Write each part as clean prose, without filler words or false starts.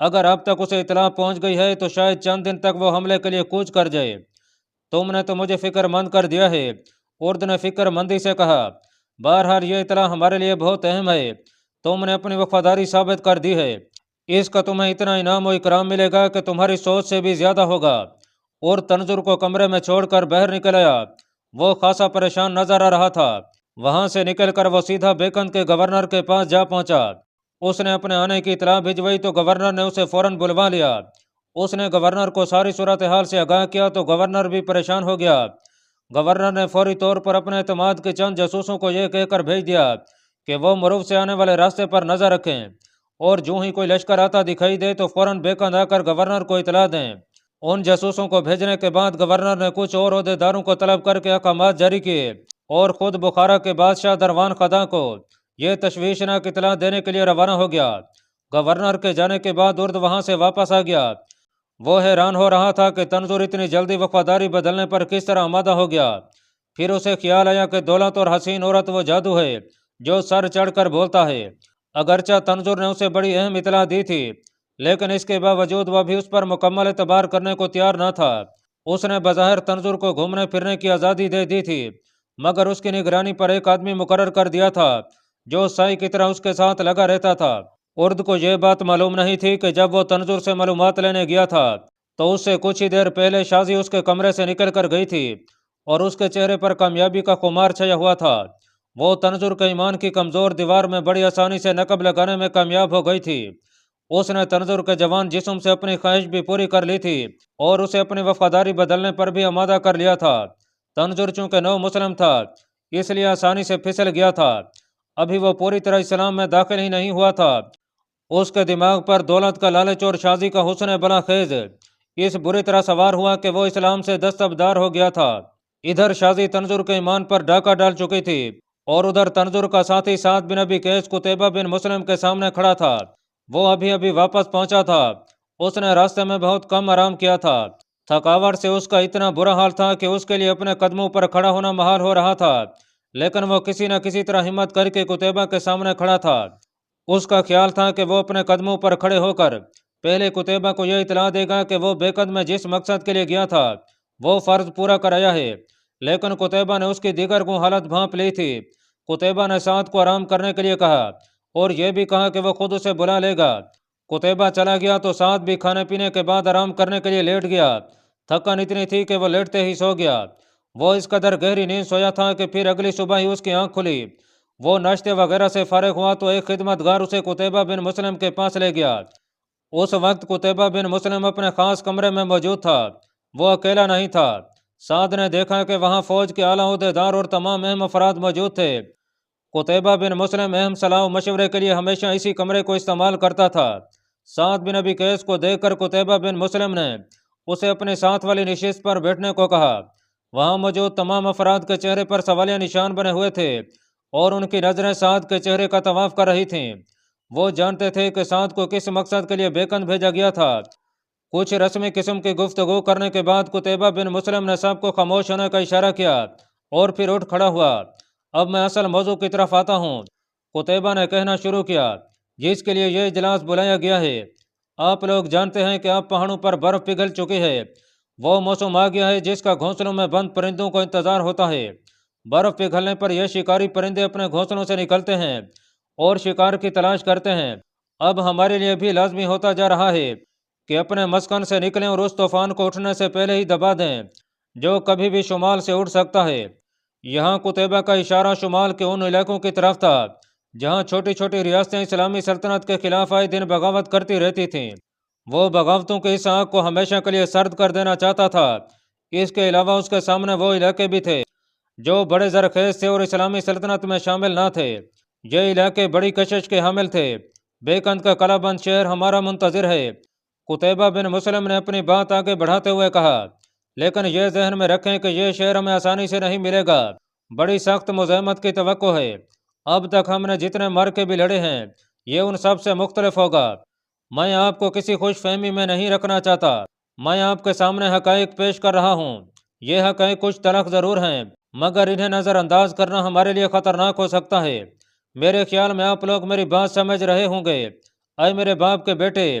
اگر اب تک اسے اطلاع پہنچ گئی ہے تو شاید چند دن تک وہ حملے کے لیے کوچ کر جائے۔ تم نے تو مجھے فکر مند کر دیا ہے۔ ارد نے فکر مندی سے کہا، بہرحال یہ اطلاع ہمارے لیے بہت اہم ہے۔ تم نے اپنی وفاداری ثابت کر دی ہے۔ اس کا تمہیں اتنا انعام و اکرام ملے گا کہ تمہاری سوچ سے بھی زیادہ ہوگا۔ اور تنظر کو کمرے میں چھوڑ کر باہر نکل آیا۔ وہ خاصا پریشان نظر آ رہا تھا۔ وہاں سے نکل کر وہ سیدھا بیکن کے گورنر کے پاس جا پہنچا۔ اس نے اپنے آنے کی اطلاع بھجوائی تو گورنر نے اسے فوراً بلوا لیا۔ اس نے گورنر کو ساری صورتحال سے آگاہ کیا تو گورنر بھی پریشان ہو گیا۔ گورنر نے فوری طور پر اپنے اعتماد کے چند جاسوسوں کو یہ کہہ کر بھیج دیا کہ وہ مروف سے آنے والے راستے پر نظر رکھیں، اور جو ہی کوئی لشکر آتا دکھائی دے تو فوراً بیکن آ کر گورنر کو اطلاع دیں۔ ان جاسوسوں کو بھیجنے کے بعد گورنر نے کچھ اور عہدیداروں کو طلب کر کے احکامات جاری کیے اور خود بخارا کے بادشاہ دروان خدا کو یہ تشویشناک اطلاع دینے کے لیے روانہ ہو گیا۔ گورنر کے جانے کے بعد ارد وہاں سے واپس آ گیا۔ وہ حیران ہو رہا تھا کہ تنظر اتنی جلدی وفاداری بدلنے پر کس طرح آمادہ ہو گیا۔ پھر اسے خیال آیا کہ دولت اور حسین عورت وہ جادو ہے جو سر چڑھ کر بولتا ہے۔ اگرچہ تنظر نے اسے بڑی اہم اطلاع دی تھی، لیکن اس کے باوجود وہ بھی اس پر مکمل اعتبار کرنے کو تیار نہ تھا۔ اس نے بظاہر تنظر کو گھومنے پھرنے کی آزادی دے دی تھی، مگر اس کی نگرانی پر ایک آدمی مقرر کر دیا تھا جو سائی کی طرح اس کے ساتھ لگا رہتا تھا۔ ارد کو یہ بات معلوم نہیں تھی کہ جب وہ تنظر سے معلومات لینے گیا تھا تو اس سے کچھ ہی دیر پہلے شازی اس کے کمرے سے نکل کر گئی تھی اور اس کے چہرے پر کامیابی کا خمار چھایا ہوا تھا۔ وہ تنظر کے ایمان کی کمزور دیوار میں بڑی آسانی سے نقب لگانے میں کامیاب ہو گئی تھی۔ اس نے تنظر کے جوان جسم سے اپنی خواہش بھی پوری کر لی تھی اور اسے اپنی وفاداری بدلنے پر بھی آمادہ کر لیا تھا۔ تنظر چونکہ نو مسلم تھا اس لیے آسانی سے پھسل گیا تھا۔ ابھی وہ پوری طرح اسلام میں داخل ہی نہیں ہوا تھا۔ اس کے دماغ پر دولت کا لالچ اور شازی کا حسن بلا خیز اس بری طرح سوار ہوا کہ وہ اسلام سے دستبردار ہو گیا تھا۔ ادھر شازی تنظر کے ایمان پر ڈاکہ ڈال چکی تھی اور ادھر تنظر کا ساتھی سعد بن ابی قیس قتیبہ بن مسلم کے سامنے کھڑا تھا۔ وہ ابھی ابھی واپس پہنچا تھا۔ اس نے راستے میں بہت کم آرام کیا تھا۔ تھکاوٹ سے اس کا اتنا برا حال تھا کہ اس کے لیے اپنے قدموں پر کھڑا ہونا محال ہو رہا تھا، لیکن وہ کسی نہ کسی طرح ہمت کر کے قتیبہ کے سامنے کھڑا تھا۔ اس کا خیال تھا کہ وہ اپنے قدموں پر کھڑے ہو کر پہلے قتیبہ کو یہ اطلاع دے گا کہ وہ بیکن میں جس مقصد کے لیے گیا تھا وہ فرض پورا کر آیا ہے، لیکن قتیبہ نے اس کی دیگر کو حالت بھانپ لی تھی۔ قتیبہ نے سعد کو آرام کرنے کے لیے کہا اور یہ بھی کہا کہ وہ خود اسے بلا لے گا۔ قتیبہ چلا گیا تو سعد بھی کھانے پینے کے بعد آرام کرنے کے لیے لیٹ گیا۔ تھکن اتنی تھی کہ وہ لیٹتے ہی سو گیا۔ وہ اس قدر گہری نیند سویا تھا کہ پھر اگلی صبح ہی اس کی آنکھ کھلی۔ وہ ناشتے وغیرہ سے فارغ ہوا تو ایک خدمتگار اسے قتیبہ بن مسلم کے پاس لے گیا۔ اس وقت قتیبہ بن مسلم اپنے خاص کمرے میں موجود تھا۔ وہ اکیلا نہیں تھا۔ سعد نے دیکھا کہ وہاں فوج کے اعلیٰ عہدیدار اور تمام اہم افراد موجود تھے۔ قتیبہ بن مسلم اہم صلاح و مشورے کے لیے ہمیشہ اسی کمرے کو استعمال کرتا تھا۔ سعد بن ابی قیس کو دیکھ کر قتیبہ بن مسلم نے اسے اپنے ساتھ والی نشست پر بیٹھنے کو کہا۔ وہاں موجود تمام افراد کے چہرے پر سوالیہ نشان بنے ہوئے تھے اور ان کی نظریں سعد کے چہرے کا طواف کر رہی تھیں۔ وہ جانتے تھے کہ سعد کو کس مقصد کے لیے بیکن بھیجا گیا تھا۔ کچھ رسمی قسم کی گفتگو کرنے کے بعد قتیبہ بن مسلم نے سب کو خاموش ہونے کا اشارہ کیا اور پھر اٹھ کھڑا ہوا۔ اب میں اصل موضوع کی طرف آتا ہوں، قتیبہ نے کہنا شروع کیا، جس کے لیے یہ اجلاس بلایا گیا ہے۔ آپ لوگ جانتے ہیں کہ اب پہاڑوں پر برف پگھل چکی ہے۔ وہ موسم آ گیا ہے جس کا گھونسلوں میں بند پرندوں کو انتظار ہوتا ہے۔ برف پگھلنے پر یہ شکاری پرندے اپنے گھونسلوں سے نکلتے ہیں اور شکار کی تلاش کرتے ہیں۔ اب ہمارے لیے بھی لازمی ہوتا جا رہا ہے کہ اپنے مسکن سے نکلیں اور اس طوفان کو اٹھنے سے پہلے ہی دبا دیں جو کبھی بھی شمال سے اٹھ سکتا ہے۔ یہاں قتیبہ کا اشارہ شمال کے ان علاقوں کی طرف تھا جہاں چھوٹی چھوٹی ریاستیں اسلامی سلطنت کے خلاف آئے دن بغاوت کرتی رہتی تھیں۔ وہ بغاوتوں کے اس آگ کو ہمیشہ کے لیے سرد کر دینا چاہتا تھا۔ اس کے علاوہ اس کے سامنے وہ علاقے بھی تھے جو بڑے زرخیز تھے اور اسلامی سلطنت میں شامل نہ تھے۔ یہ علاقے بڑی کشش کے حامل تھے۔ بیکن کا قلعہ بند شہر ہمارا منتظر ہے۔ قتیبہ بن مسلم نے اپنی بات آگے بڑھاتے ہوئے کہا، لیکن یہ ذہن میں رکھیں کہ یہ شہر ہمیں آسانی سے نہیں ملے گا، بڑی سخت مزاحمت کی توقع ہے۔ اب تک ہم نے جتنے معرکے بھی لڑے ہیں یہ ان سب سے مختلف ہوگا۔ میں آپ کو کسی خوش فہمی میں نہیں رکھنا چاہتا، میں آپ کے سامنے حقائق پیش کر رہا ہوں۔ یہ حقائق کچھ تلخ ضرور ہیں مگر انہیں نظر انداز کرنا ہمارے لیے خطرناک ہو سکتا ہے۔ میرے خیال میں آپ لوگ میری بات سمجھ رہے ہوں گے۔ اے میرے باپ کے بیٹے،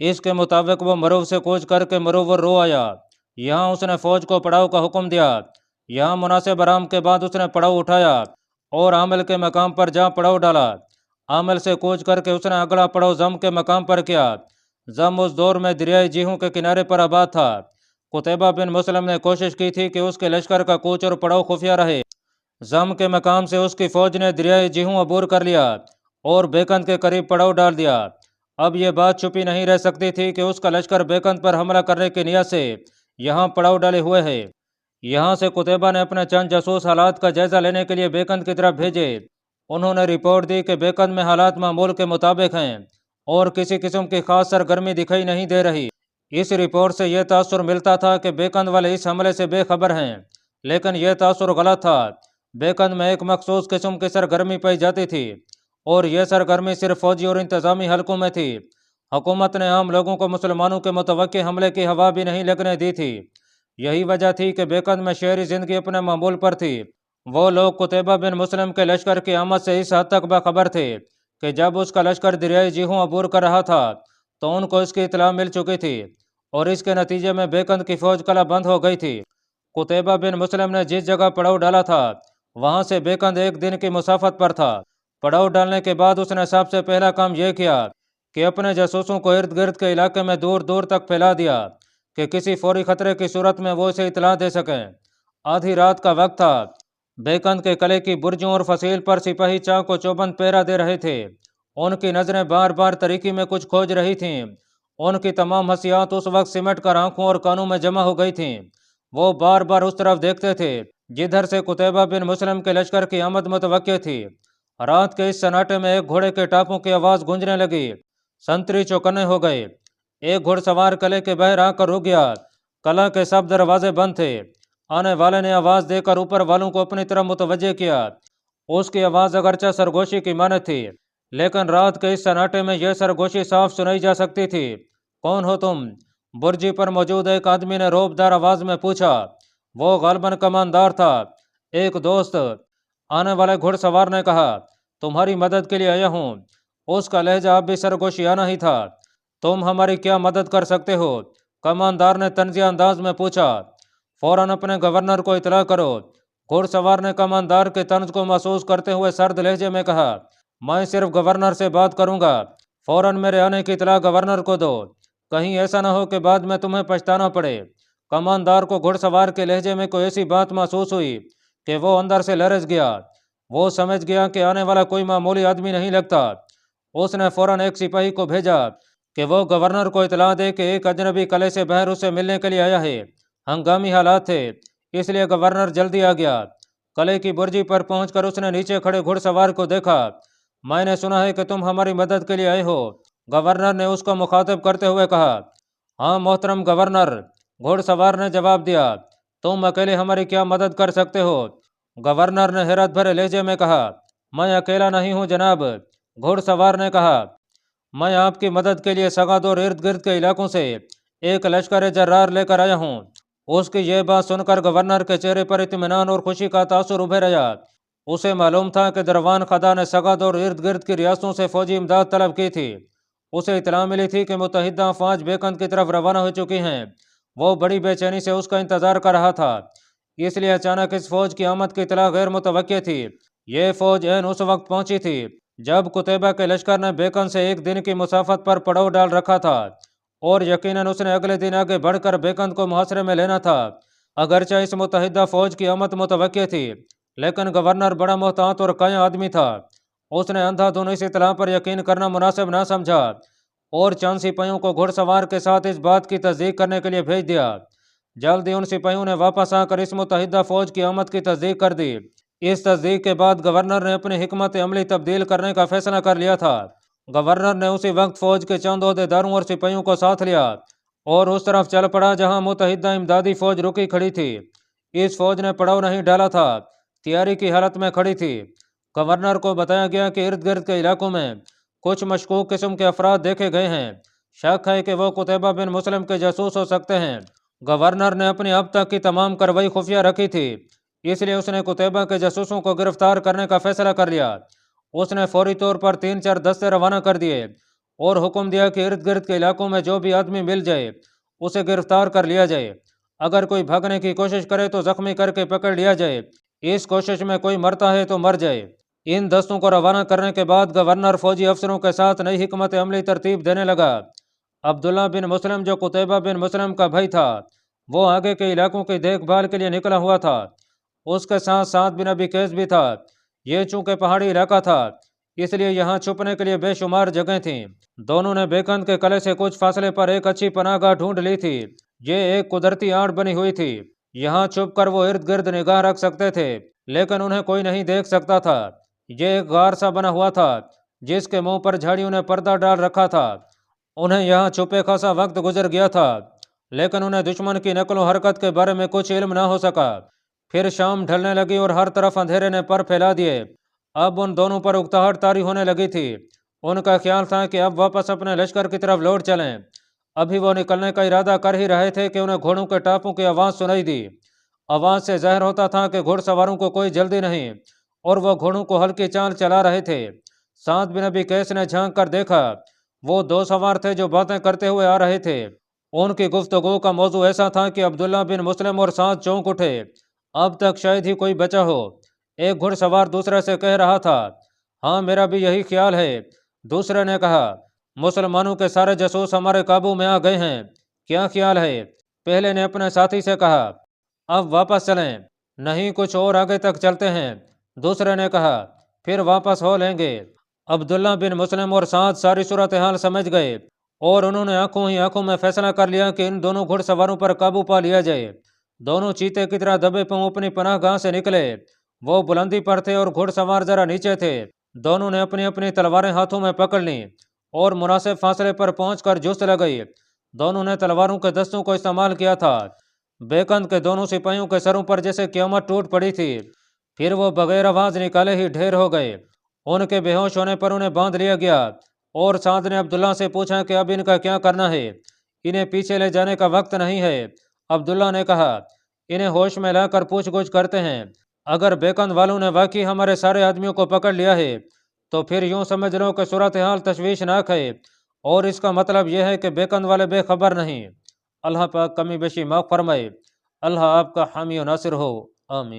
اس کے مطابق وہ مروو سے کوچ کر کے مروور رو آیا۔ یہاں اس نے فوج کو پڑاؤ کا حکم دیا۔ یہاں مناسب آرام کے بعد اس نے پڑاؤ اٹھایا اور عامل کے مقام پر جا پڑاؤ ڈالا۔ عامل سے کوچ کر کے اس نے اگلا پڑاؤ زم کے مقام پر کیا۔ زم اس دور میں دریائے جیہوں کے کنارے پر آباد تھا۔ قتیبہ بن مسلم نے کوشش کی تھی کہ اس کے لشکر کا کوچ اور پڑاؤ خفیہ رہے۔ زم کے مقام سے اس کی فوج نے دریائے جیہوں عبور کر لیا اور بیکند کے قریب پڑاؤ ڈال دیا۔ اب یہ بات چھپی نہیں رہ سکتی تھی کہ اس کا لشکر بیکند پر حملہ کرنے کی نیت سے یہاں پڑاؤ ڈالے ہوئے ہے۔ یہاں سے قتیبہ نے اپنے چند جاسوس حالات کا جائزہ لینے کے لیے بیکند کی طرف بھیجے۔ انہوں نے رپورٹ دی کہ بیکند میں حالات معمول کے مطابق ہیں اور کسی قسم کی خاص سرگرمی دکھائی نہیں دے رہی۔ اس رپورٹ سے یہ تاثر ملتا تھا کہ بیکند والے اس حملے سے بے خبر ہیں، لیکن یہ تاثر غلط تھا۔ بیکند میں ایک مخصوص قسم کی سرگرمی پائی جاتی تھی اور یہ سرگرمی صرف فوجی اور انتظامی حلقوں میں تھی۔ حکومت نے عام لوگوں کو مسلمانوں کے متوقع حملے کی ہوا بھی نہیں لگنے دی تھی۔ یہی وجہ تھی کہ بیکند میں شہری زندگی اپنے معمول پر تھی۔ وہ لوگ قتیبہ بن مسلم کے لشکر کی آمد سے اس حد تک باخبر تھے کہ جب اس کا لشکر دریائے جیہوں عبور کر رہا تھا تو ان کو اس کی اطلاع مل چکی تھی اور اس کے نتیجے میں بیکند کی فوج کلا بند ہو گئی تھی۔ قتیبہ بن مسلم نے جس جگہ پڑاؤ ڈالا تھا وہاں سے بیکند ایک دن کی مسافت پر تھا۔ پڑاؤ ڈالنے کے بعد اس نے سب سے پہلا کام یہ کیا کہ اپنے جاسوسوں کو ارد گرد کے علاقے میں دور دور تک پھیلا دیا کہ کسی فوری خطرے کی صورت میں وہ اسے اطلاع دے سکیں۔ آدھی رات کا وقت تھا۔ بیکند کے قلعے کی برجوں اور فصیل پر سپاہی چاق و چوبند پہرا دے رہے تھے۔ ان کی نظریں بار بار تاریکی میں کچھ کھوج رہی تھیں۔ ان کی تمام حسیات اس وقت سمٹ کر آنکھوں اور کانوں میں جمع ہو گئی تھیں۔ وہ بار بار اس طرف دیکھتے تھے جدھر سے قتیبہ بن مسلم کے لشکر کی آمد متوقع تھی۔ رات کے اس سناٹے میں ایک گھوڑے کے ٹاپوں کی آواز گونجنے لگی۔ سنتری چوکنے ہو گئے۔ ایک گھڑ سوار قلعے کے باہر آ کر رک گیا۔ قلعہ کے سب دروازے بند تھے۔ آنے والے نے آواز دے کر اوپر والوں کو اپنی طرف متوجہ کیا۔ اس کی آواز اگرچہ سرگوشی کی مانند تھی، لیکن رات کے اس سناٹے میں یہ سرگوشی صاف سنائی جا سکتی تھی۔ کون ہو تم؟ برجی پر موجود ایک آدمی نے روب دار آواز میں پوچھا۔ وہ غالباً کماندار تھا۔ ایک دوست، آنے والے گھڑ سوار نے کہا، تمہاری مدد کے لیے آیا ہوں۔ اس کا لہجہ اب بھی سرگوشیانہ ہی تھا۔ تم ہماری کیا مدد کر سکتے ہو؟ کماندار نے طنزیہ انداز میں پوچھا۔ فوراً اپنے گورنر کو اطلاع کرو۔ گھڑ سوار نے کماندار کے طنز کو محسوس کرتے ہوئے سرد لہجے میں کہا، میں صرف گورنر سے بات کروں گا۔ فوراً میرے آنے کی اطلاع گورنر کو دو، کہیں ایسا نہ ہو کہ بعد میں تمہیں پچھتانا پڑے۔ کماندار کو گھڑ سوار کے لہجے میں کوئی ایسی بات محسوس ہوئی کہ وہ اندر سے لرز گیا۔ وہ سمجھ گیا کہ آنے والا کوئی معمولی آدمی نہیں لگتا۔ اس نے فوراً ایک سپاہی کو بھیجا کہ وہ گورنر کو اطلاع دے کہ ایک اجنبی قلعے سے باہر اسے ملنے کے لیے آیا ہے۔ ہنگامی حالات تھے، اس لیے گورنر جلدی آ گیا۔ قلعے کی برجی پر پہنچ کر اس نے نیچے کھڑے گھڑ سوار کو دیکھا۔ میں نے سنا ہے کہ تم ہماری مدد کے لیے آئے ہو، گورنر نے اس کو مخاطب کرتے ہوئے کہا۔ ہاں محترم گورنر، گھڑ سوار نے جواب دیا۔ تم اکیلے ہماری کیا مدد کر سکتے ہو؟ گورنر نے حیرت بھرے لہجے میں کہا، میں اکیلا نہیں ہوں جناب۔ گھڑ سوار نے کہا، میں آپ کی مدد کے لیے سگاد اور ارد گرد کے علاقوں سے ایک لشکر جرار لے کر آیا ہوں۔ اس کی یہ بات سن کر گورنر کے چہرے پر اطمینان اور خوشی کا تاثر ابھر آیا۔ اسے معلوم تھا کہ دروان خدا نے سگاد اور ارد گرد کی ریاستوں سے فوجی امداد طلب کی تھی۔ اسے اطلاع ملی تھی کہ متحدہ افواج بیکند کی طرف روانہ ہو چکی ہیں۔ وہ بڑی بے چینی سے اس کا انتظار کر رہا تھا، اس لیے اچانک اس فوج کی آمد کی اطلاع غیر متوقع تھی۔ یہ فوج عین اس وقت پہنچی تھی جب قتیبہ کے لشکر نے بیکند سے ایک دن کی مسافت پر پڑاؤ ڈال رکھا تھا اور یقیناً اس نے اگلے دن آگے بڑھ کر بیکند کو محاصرے میں لینا تھا۔ اگرچہ اس متحدہ فوج کی آمد متوقع تھی، لیکن گورنر بڑا محتاط اور قائم آدمی تھا۔ اس نے اندھا دھند اس اطلاع پر یقین کرنا مناسب نہ سمجھا اور چند سپاہیوں کو گھڑ سوار کے ساتھ اس بات کی تصدیق کرنے کے لیے بھیج دیا۔ جلد ہی ان سپاہیوں نے واپس آ کر اس متحدہ فوج کی آمد کی تصدیق کر دی۔ اس تصدیق کے بعد گورنر نے اپنی حکمت عملی تبدیل کرنے کا فیصلہ کر لیا تھا۔ گورنر نے اسی وقت فوج کے چند عہدیداروں اور سپاہیوں کو ساتھ لیا اور اس طرف چل پڑا جہاں متحدہ امدادی فوج رکی کھڑی تھی۔ اس فوج نے پڑاؤ نہیں ڈالا تھا، تیاری کی حالت میں کھڑی تھی۔ گورنر کو بتایا گیا کہ ارد گرد کے علاقوں میں کچھ مشکوک قسم کے افراد دیکھے گئے ہیں۔ شک ہے کہ وہ قتیبہ بن مسلم کے جاسوس ہو سکتے ہیں۔ گورنر نے اپنی اب تک کی تمام کارروائی خفیہ رکھی تھی، اس لیے اس نے قتیبہ کے جاسوسوں کو گرفتار کرنے کا فیصلہ کر لیا۔ اس نے فوری طور پر 3-4 دستے روانہ کر دیے اور حکم دیا کہ ارد گرد کے علاقوں میں جو بھی آدمی مل جائے اسے گرفتار کر لیا جائے، اگر کوئی بھاگنے کی کوشش کرے تو زخمی کر کے پکڑ لیا جائے، اس کوشش میں کوئی مرتا ہے تو مر جائے۔ ان دستوں کو روانہ کرنے کے بعد گورنر فوجی افسروں کے ساتھ نئی حکمت عملی ترتیب دینے لگا۔ عبداللہ بن مسلم جو قتیبہ بن مسلم کا بھائی تھا، وہ آگے کے علاقوں کی دیکھ بھال کے لیے نکلا ہوا تھا، اس کے ساتھ سعد بن ابی قیس بھی تھا۔ یہ چونکہ پہاڑی علاقہ تھا اس لیے یہاں چھپنے کے لیے بے شمار جگہیں تھیں۔ دونوں نے بیکند کے قلعے سے کچھ فاصلے پر ایک اچھی پناہ گاہ ڈھونڈ لی تھی، یہ ایک قدرتی آڑ بنی ہوئی تھی، یہاں چھپ کر وہ ارد گرد نگاہ رکھ سکتے تھے لیکن انہیں کوئی نہیں دیکھ سکتا تھا۔ یہ ایک غار سا بنا ہوا تھا جس کے منہ پر جھاڑیوں نے پردہ ڈال رکھا تھا۔ انہیں یہاں چھپے خاصا وقت گزر گیا تھا لیکن انہیں دشمن کی نقل و حرکت کے بارے میں کچھ علم نہ ہو سکا۔ پھر شام ڈھلنے لگی اور ہر طرف اندھیرے نے پر پھیلا دیے۔ اب ان دونوں پر اکتاہٹ طاری ہونے لگی تھی۔ ان کا خیال تھا کہ اب واپس اپنے لشکر کی طرف لوٹ چلیں۔ ابھی وہ نکلنے کا ارادہ کر ہی رہے تھے کہ انہیں گھوڑوں کے ٹاپوں کی آواز سنائی دی۔ آواز سے ظاہر ہوتا تھا کہ گھڑ سواروں کو کوئی جلدی نہیں اور وہ گھوڑوں کو ہلکی چال چلا رہے تھے۔ سعد بن ابی قیس نے جھانک کر دیکھا، وہ دو سوار تھے جو باتیں کرتے ہوئے آ رہے تھے۔ ان کی گفتگو کا موضوع ایسا تھا کہ عبداللہ بن مسلم اور سعد چونک اٹھے، اب تک شاید ہی کوئی بچا ہو۔ ایک گھڑ سوار دوسرے سے کہہ رہا تھا، ہاں میرا بھی یہی خیال ہے۔ دوسرے نے کہا، مسلمانوں کے سارے جاسوس ہمارے قابو میں آ گئے ہیں، کیا خیال ہے؟ پہلے نے اپنے ساتھی سے کہا، اب واپس چلیں، نہیں کچھ اور آگے تک چلتے ہیں۔ دوسرے نے کہا، پھر واپس ہو لیں گے۔ عبداللہ بن مسلم اور سعد ساری صورتحال سمجھ گئے اور انہوں نے آنکھوں ہی آنکھوں میں فیصلہ کر لیا کہ ان دونوں گھڑ سواروں پر قابو پا لیا جائے۔ دونوں چیتے کی طرح دبے پاؤں اپنی پناہ گاہ سے نکلے، وہ بلندی پر تھے اور گھڑ سوار ذرا نیچے تھے۔ دونوں نے اپنی اپنی تلواریں ہاتھوں میں پکڑ لیں اور مناسب فاصلے پر پہنچ کر جست لگئی۔ دونوں نے تلواروں کے دستوں کو استعمال کیا تھا۔ بیکند کے دونوں سپاہیوں کے سروں پر جیسے قیامت ٹوٹ پڑی تھی، پھر وہ بغیر آواز نکالے ہی ڈھیر ہو گئے۔ ان کے بے ہوش ہونے پر انہیں باندھ لیا گیا اور سعد نے عبداللہ سے پوچھا کہ اب ان کا کیا کرنا ہے، انہیں پیچھے لے جانے کا وقت نہیں ہے۔ عبداللہ نے کہا، انہیں ہوش میں لا کر پوچھ گچھ کرتے ہیں، اگر بیکند والوں نے واقعی ہمارے سارے آدمیوں کو پکڑ لیا ہے تو پھر یوں سمجھ لو کہ صورتحال تشویشناک ہے، اور اس کا مطلب یہ ہے کہ بیکند والے بے خبر نہیں۔ اللہ پاک کمی بیشی معاف فرمائے۔ اللہ آپ کا حامی و ناصر ہو، آمین۔